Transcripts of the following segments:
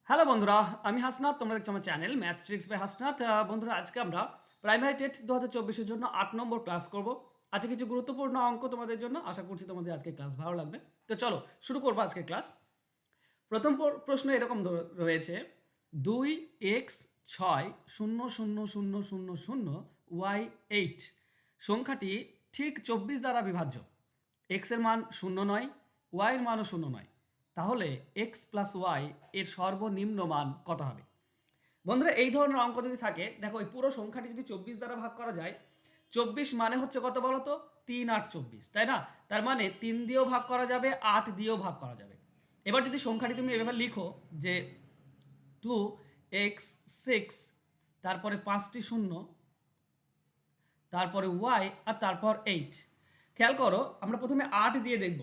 Hello বন্ধুরা, আমি হাসনাত। তোমরা দেখছো আমার channel math tricks by Hasnat. বন্ধুরা, আজকে আমরা প্রাইমারি টেট 2024-এর জন্য 8 নম্বর ক্লাস করব। আজকে কিছু গুরুত্বপূর্ণ অঙ্ক তোমাদের জন্য। আশা করছি তোমাদের আজকে ক্লাস ভালো লাগবে। তো চলো শুরু করবো আজকে ক্লাস। প্রথম প্রশ্ন এরকম রয়েছে, 2x6 0 0 0 0 y8 সংখ্যাটি ঠিক 24 দ্বারা বিভাজ্য। এক্স এর মান 0 নয়, ওয়াই এর মানও 0 নয়, তাহলে এক্স প্লাস ওয়াই এর সর্বনিম্ন মান কত হবে? বন্ধুরা, এই ধরনের অঙ্ক যদি থাকে, দেখো এই পুরো সংখ্যাটি যদি 24 দ্বারা ভাগ করা যায়, 24 মানে হচ্ছে কত বলো তো? 3 8 24, তাই না? তার মানে 3 দিয়েও ভাগ করা যাবে, 8 দিয়েও ভাগ করা যাবে। এবার যদি সংখ্যাটি তুমি এভাবে লিখো যে 2x6, তারপরে 5টি শূন্য, তারপরে ওয়াই, আর তারপর 8। খেয়াল করো, আমরা প্রথমে 8 দিয়ে দেখব।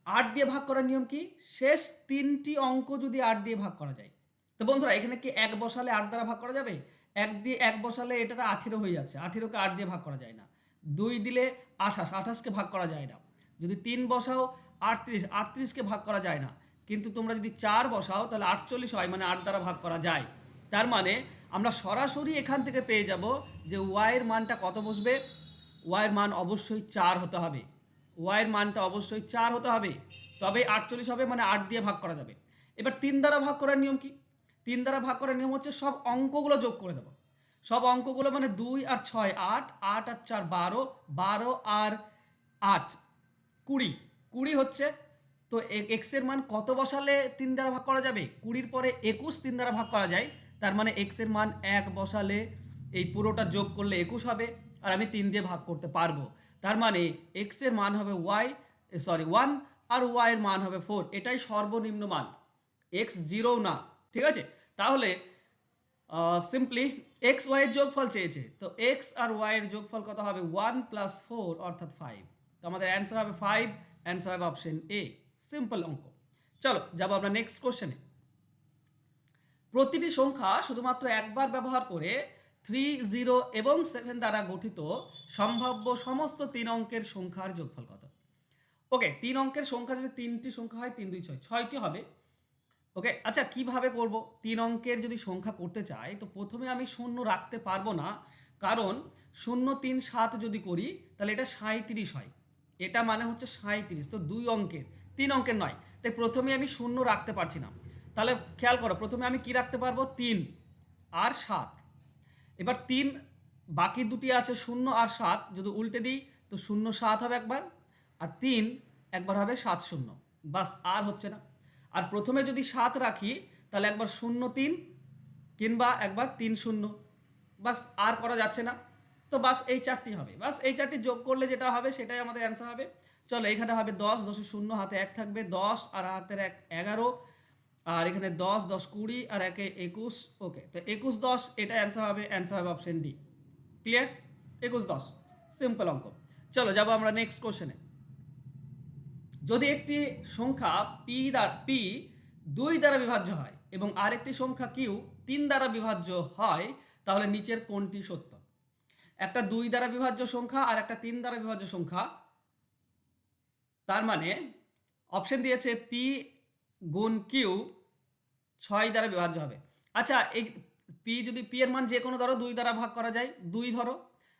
8 দিয়ে ভাগ করার নিয়ম কি? শেষ 3টি অঙ্ক যদি 8 দিয়ে ভাগ করা যায়। তো বন্ধুরা, এখানে কি 1 বসালে 8 দ্বারা ভাগ করা যাবে? 1 দিয়ে 1 বসালে এটা 18 হয়ে যাচ্ছে। 18কে 8 দিয়ে ভাগ করা যায় না। 2 দিলে 28, 28কে ভাগ করা যায় না। যদি 3 বসাও 38, 38কে ভাগ করা যায় না। কিন্তু তোমরা যদি 4 বসাও তাহলে 48 হয়, মানে 8 দ্বারা ভাগ করা যায়। তার মানে আমরা সরাসরি এখান থেকে পেয়ে যাব যে ওয়াইয়ের মানটা কত বসবে। ওয়াইয়ের মান অবশ্যই 4 হতে হবে। ওয়াইয়ের মানটা অবশ্যই 4 হতে হবে, তবে 48 হবে, মানে 8 দিয়ে ভাগ করা যাবে। এবার 3 দ্বারা ভাগ করার নিয়ম কি? 3 দ্বারা ভাগ করার নিয়ম হচ্ছে সব অঙ্কগুলো যোগ করে দেবো। সব অঙ্কগুলো মানে 2 আর 6 8, 8 আর 4 12, 12 আর 8 20, 20 হচ্ছে। তো এক্স এর মান কত বসালে 3 দ্বারা ভাগ করা যাবে? 20-র পরে 21 3 দ্বারা ভাগ করা যায়। তার মানে এক্স এর মান 1 বসালে এই পুরোটা যোগ করলে 21 হবে, আর আমি 3 দিয়ে ভাগ করতে পারবো। তার মানে এক্স এর মান হবে 1 আর ওয়াই এর মান হবে 4। এটাই সর্বনিম্ন মান, এক্স 0 না। ঠিক আছে? তাহলে সিম্পলি এক্স ওয়াই এর যোগফল চেয়েছে, তো এক্স আর ওয়াই এর যোগফল কত হবে? 1 + 4 অর্থাৎ 5। তো আমাদের অ্যান্সার হবে 5, অ্যান্সার হবে অপশন এ। সিম্পল অঙ্ক। চলো যাবো আমরা নেক্সট কোশ্চেনে। প্রতিটি সংখ্যা শুধুমাত্র একবার ব্যবহার করে 3 0 এবং 7 দ্বারা গঠিত সম্ভাব্য সমস্ত 3 অঙ্কের সংখ্যার যোগফল কত? ওকে, 3 অঙ্কের সংখ্যা যদি 3টি সংখ্যা হয়, 3 2 6, 6টি হবে। ওকে, আচ্ছা কিভাবে করব? 3 অঙ্কের যদি সংখ্যা করতে চাই, তো প্রথমে আমি শূন্য রাখতে পারবো না, কারণ 0 3 7 যদি করি তাহলে এটা 37 হয়। এটা মানে হচ্ছে 37, তো 2 অঙ্কের, 3 অঙ্কের নয়। তাই প্রথমে আমি শূন্য রাখতে পারছি না। তাহলে খেয়াল করো, প্রথমে আমি কি রাখতে পারবো? 3 আর 7। এবার 3, বাকি দুটি আছে 0 আর 7, যদি উল্টে দিই তো 0 7 হবে একবার, আর 3 একবার হবে 7 0। বাস, আর হচ্ছে না। আর প্রথমে যদি 7 রাখি তাহলে একবার 0 3, কিংবা একবার 3 0। বাস, আর করা যাচ্ছে না। তো বাস এই চারটি হবে। বাস এই চারটি যোগ করলে যেটা হবে সেটাই আমাদের অ্যান্সার হবে। চলো, এখানে হবে 10, 10 0, হাতে 1 থাকবে, 10 আর হাতের 1 11, আর এখানে 10 10 20 আর 1 21। ওকে, তো 21 10 এটা অ্যান্সার হবে। অ্যান্সার হবে অপশন ডি। ক্লিয়ার? 21 10 সিম্পল অঙ্ক। চলো যাবো আমরা নেক্সট কোশ্চেনে। যদি একটি সংখ্যা পি 2 দ্বারা বিভাজ্য হয় এবং আরেকটি সংখ্যা কিউ 3 দ্বারা বিভাজ্য হয়, তাহলে নিচের কোনটি সত্য? একটা 2 দ্বারা বিভাজ্য সংখ্যা আর একটা 3 দ্বারা বিভাজ্য সংখ্যা, তার মানে অপশন দিয়েছে পি গুণ কিউ 6 দ্বারা বিভাজ্য হবে। আচ্ছা, এই পি যদি পি এর মান যে কোনো ধরো 2 দ্বারা ভাগ করা যায়, 2 ধরো,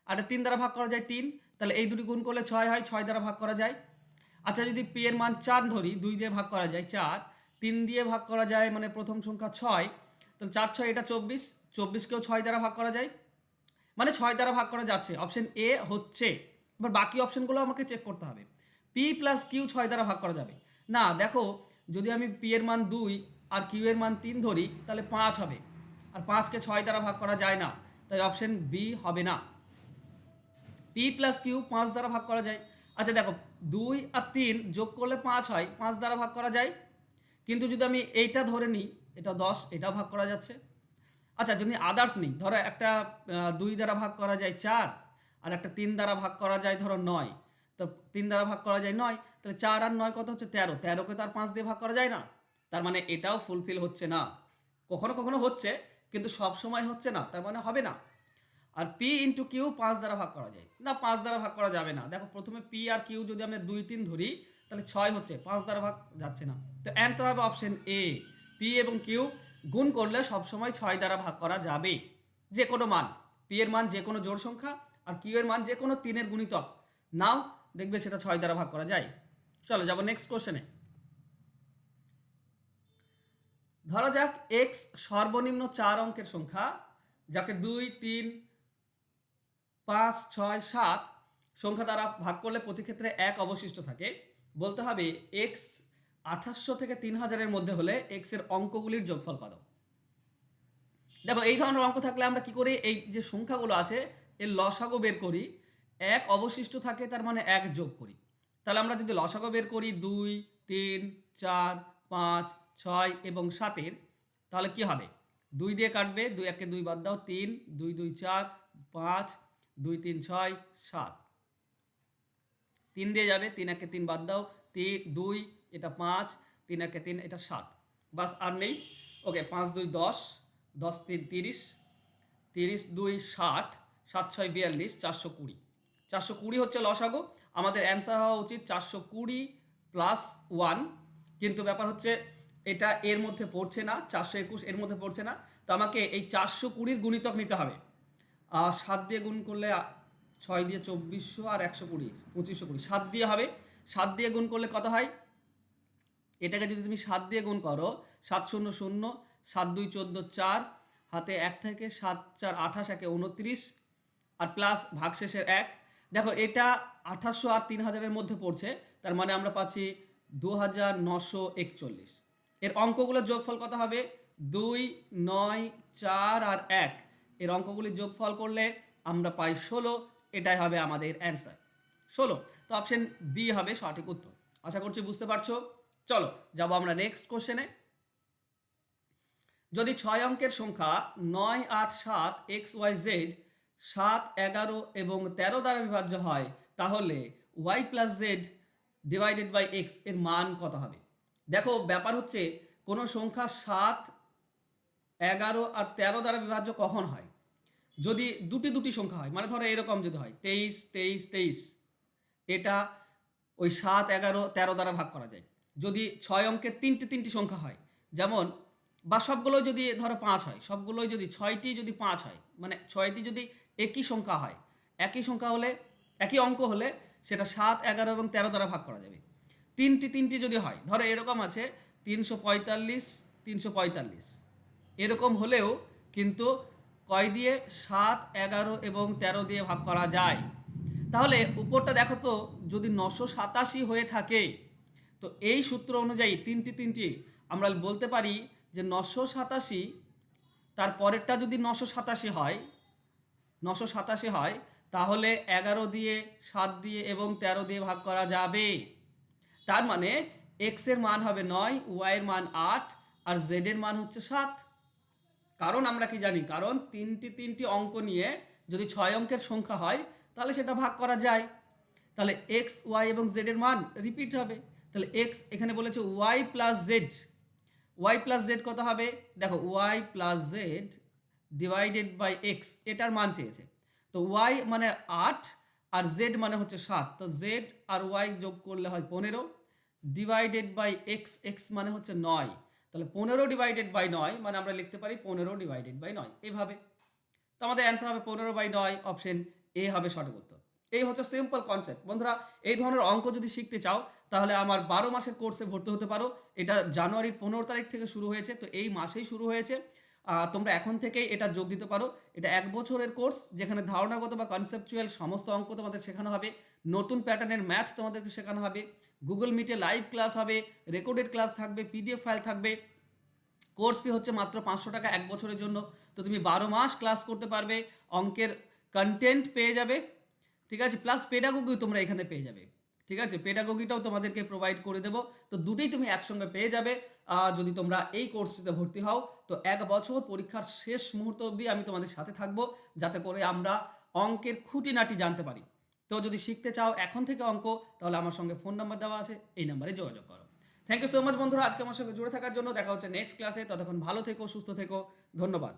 আর 3 দ্বারা ভাগ করা যায় 3, তাহলে এই দুটি গুণ করলে 6 হয়, 6 দ্বারা ভাগ করা যায়। আচ্ছা, যদি পি এর মান 4 ধরি, 2 দিয়ে ভাগ করা যায় 4, 3 দিয়ে ভাগ করা যায়, মানে প্রথম সংখ্যা 6, তাহলে 4 6 এটা 24, 24কেও 6 দ্বারা ভাগ করা যায়, মানে 6 দ্বারা ভাগ করা যাচ্ছে। অপশন এ হচ্ছে। এবার বাকি অপশনগুলো আমাকে চেক করতে হবে। পি প্লাস কিউ 6 দ্বারা ভাগ করা যাবে না। দেখো, যদি আমি পি এর মান 2 আর কিউ এর মান 3 ধরি তাহলে 5 হবে, আর 5কে 6 দ্বারা ভাগ করা যায় না, তাই অপশন বি হবে না। পি প্লাস কিউ 5 দ্বারা ভাগ করা যায়। আচ্ছা দেখো, 2 আর 3 যোগ করলে 5 হয়, 5 দ্বারা ভাগ করা যায়। কিন্তু যদি আমি এইটা ধরে নিই, এটা 10, এটাও ভাগ করা যাচ্ছে। আচ্ছা, যদি আদার্স নিই, ধরো একটা 2 দ্বারা ভাগ করা যায় 4, আর একটা 3 দ্বারা ভাগ করা যায় ধরো 9। তো 3 দ্বারা ভাগ করা যায় 9, তাহলে 4 আর 9 কত হচ্ছে? 13, 13কে তো আর 5 দিয়ে ভাগ করা যায় না। তার মানে এটাও ফুলফিল হচ্ছে না। কখনো কখনো হচ্ছে, কিন্তু সব সময় হচ্ছে না, তার মানে হবে না। আর পি ইন্টু কিউ 5 দ্বারা ভাগ করা যায় না, 5 দ্বারা ভাগ করা যাবে না। দেখো, প্রথমে পি আর কিউ যদি আমরা 2 3 ধরি তাহলে 6 হচ্ছে, 5 দ্বারা ভাগ যাচ্ছে না। তো অ্যান্সার হবে অপশন এ, পি এবং কিউ গুণ করলে সবসময় 6 দ্বারা ভাগ করা যাবে যে কোনো মান। পি এর মান যে কোনো জোড় সংখ্যা আর কিউ এর মান যে কোনো 3-এর গুণিতক নাও, দেখবে সেটা 6 দ্বারা ভাগ করা যায়। চলো যাবো নেক্সট কোশ্চেনে। ধরা যাক এক্স সর্বনিম্ন 4 অঙ্কের সংখ্যা, যাকে 2, 3, 5, 6, 7 সংখ্যা দ্বারা ভাগ করলে প্রতি ক্ষেত্রে 1 অবশিষ্ট থাকে। বলতে হবে এক্স 2800 থেকে 3000-এর মধ্যে হলে এক্স এর অঙ্কগুলির যোগফল কত। দেখো এই ধরনের অঙ্ক থাকলে আমরা কি করি, এই যে সংখ্যাগুলো আছে এর লসাগু বের করি, 1 অবশিষ্ট থাকে তার মানে 1 যোগ করি। তাহলে আমরা যদি লসাগু বের করি 2, 3, 4, 5, 6 এবং 7-এর, তাহলে কি হবে, 2 দিয়ে কাটবে, 2 1-কে 2 বাদ দাও, 3, 2 2 4, 5, 2 3 6, 7, 3 দিয়ে যাবে, 3 1-কে 3 বাদ দাও, 2 এটা 5, 3 1-কে 3 এটা 7, বাস আর নেই। ওকে, 5 2 10, 10 3 30, 30 2 60, 7 6 42, 420, 420 হচ্ছে লসাগু। আমাদের অ্যান্সার হওয়া উচিত 420 প্লাস 1, কিন্তু ব্যাপার হচ্ছে এটা এর মধ্যে পড়ছে না, 421 এর মধ্যে পড়ছে না, তো আমাকে এই 420-র গুণিতক নিতে হবে। 7 দিয়ে গুণ করলে 6 দিয়ে 2400 আর 120 2520, 7 দিয়ে হবে। 7 দিয়ে গুণ করলে কত হয়, এটাকে যদি তুমি 7 দিয়ে গুণ করো 7 0 0, 7 2 14, 4 হাতে 1 থেকে 7 4 28, 1 29 আর প্লাস ভাগশেষের 1। দেখো এটা 2800 আর 3000-এর মধ্যে পড়ছে, তার মানে আমরা পাচ্ছি 2941। এর অঙ্কগুলোর যোগফল কত হবে, 2 9 4 আর 1, এর অঙ্কগুলির যোগফল করলে আমরা পাই 16, এটাই হবে আমাদের অ্যান্সার 16। তো অপশন বি হবে সঠিক উত্তর। আশা করছি বুঝতে পারছো। চলো যাবো আমরা নেক্সট কোশ্চেনে। যদি 6 অঙ্কের সংখ্যা 9 8 7 এক্স ওয়াই জেড 7 11 এবং 13 দ্বারা বিভাজ্য হয়, তাহলে Y plus Z divided by X এর মান কত হবে। দেখো ব্যাপার হচ্ছে কোনো সংখ্যা 7 11 আর 13 দ্বারা বিভাজ্য কখন হয়, যদি দুটি সংখ্যা হয়, মানে ধরো এরকম যদি হয় 23 23 23, এটা ওই 7 11 13 দ্বারা ভাগ করা যায়। যদি 6 অঙ্কের তিনটি সংখ্যা হয়, যেমন বা সবগুলোই যদি ধরো 5 হয়, সবগুলোই যদি 6টি যদি 5 হয়, মানে 6টি যদি একই সংখ্যা হয়, একই সংখ্যা হলে একই অঙ্ক হলে সেটা 7 11 এবং 13 দ্বারা ভাগ করা যাবে। তিনটি যদি হয়, ধরো এরকম আছে 345 345, এরকম হলেও কিন্তু কয় দিয়ে 7 11 এবং 13 দিয়ে ভাগ করা যায়। তাহলে উপরটা দেখো তো, যদি 987 হয়ে থাকে, তো এই সূত্র অনুযায়ী তিনটি আমরা বলতে পারি যে 987, তার পরেরটা যদি 987 হয়, 987 হয়, তাহলে 11 দিয়ে 7 দিয়ে এবং 13 দিয়ে ভাগ করা যাবে। তার মানে এক্স এর মান হবে 9, ওয়াই এর মান 8 আর জেড এর মান হচ্ছে 7। কারণ আমরা কি জানি, কারণ তিনটি অঙ্ক নিয়ে যদি 6 অঙ্কের সংখ্যা হয় তাহলে সেটা ভাগ করা যায়। তাহলে এক্স ওয়াই এবং জেড এর মান রিপিট হবে। তাহলে এক্স এখানে বলেছে Y plus Z, Y plus Z কত হবে, দেখো Y plus Z divided by X, এটার মান চেয়েছে। তো ওয়াই মানে 8 আর জেড মানে হচ্ছে 7, তো জেড আর ওয়াই যোগ করলে হয় 15 ডিভাইডেড বাই এক্স, এক্স মানে হচ্ছে 9, তাহলে 15 ডিভাইডেড বাই 9 মানে আমরা লিখতে পারি 15 ডিভাইডেড বাই 9 এইভাবে। তো আমাদের অ্যান্সার হবে 15/9, অপশন এ হবে সঠিক উত্তর। এই হচ্ছে সিম্পল কনসেপ্ট। বন্ধুরা এই ধরনের অঙ্ক যদি শিখতে চাও তাহলে আমার 12 মাসের কোর্সে ভর্তি হতে পারো। এটা জানুয়ারির 15 তারিখ থেকে শুরু হয়েছে, তো এই মাসেই শুরু হয়েছে। তোমরা এখন থেকেই এটা যোগ দিতে পারো। এটা 1 বছরের কোর্স, যেখানে ধারণাগত বা কনসেপচুয়াল সমস্ত অঙ্ক তোমাদের শেখানো হবে, নতুন প্যাটার্নের ম্যাথ তোমাদেরকে শেখানো হবে, গুগল মিটে লাইভ ক্লাস হবে, রেকর্ডেড ক্লাস থাকবে, পিডিএফ ফাইল থাকবে। কোর্স ফি হচ্ছে মাত্র 500 টাকা 1 বছরের জন্য। তো তুমি 12 মাস ক্লাস করতে পারবে, অঙ্কের কন্টেন্ট পেয়ে যাবে, ঠিক আছে, প্লাস পেডাগোগি তোমরা এখানে পেয়ে যাবে, ঠিক আছে, পেডাগোগিটাও তোমাদেরকে প্রোভাইড করে দেবো। তো দুটোই তুমি একসঙ্গে পেয়ে যাবে যদি তোমরা এই কোর্সটিতে ভর্তি হও। তো 1 বছর পরীক্ষার শেষ মুহূর্ত অবধি আমি তোমাদের সাথে থাকবো, যাতে করে আমরা অঙ্কের খুঁটিনাটি জানতে পারি। তো যদি শিখতে চাও এখন থেকে অঙ্ক, তাহলে আমার সঙ্গে ফোন নাম্বার দেওয়া আছে, এই নাম্বারে যোগাযোগ করো। থ্যাংক ইউ সো মাচ বন্ধুরা আজকে আমার সঙ্গে জুড়ে থাকার জন্য। দেখা হচ্ছে নেক্সট ক্লাসে, ততক্ষণ ভালো থেকো, সুস্থ থেকো, ধন্যবাদ।